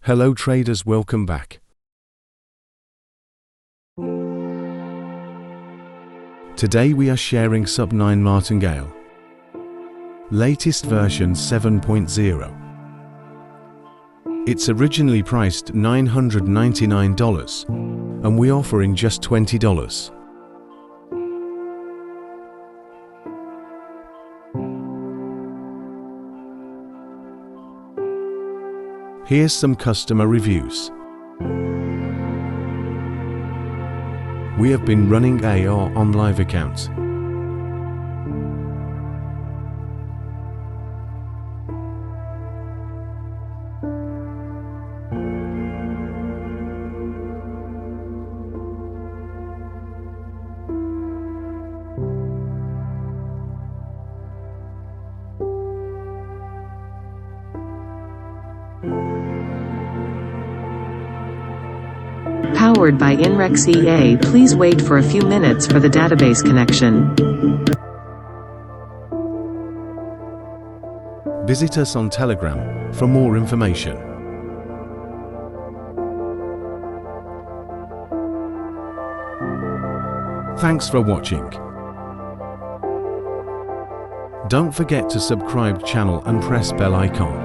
Hello traders, welcome back. Today we are sharing Sub-9 Martingale. Latest version 7.0. It's originally priced $999 and we're offering just $20. Here's some customer reviews. We have been running AR on live account. Powered by Forex EA. Please wait for a few minutes for the database connection. Visit us on Telegram for more information. Thanks for watching. Don't forget to subscribe channel and press bell icon.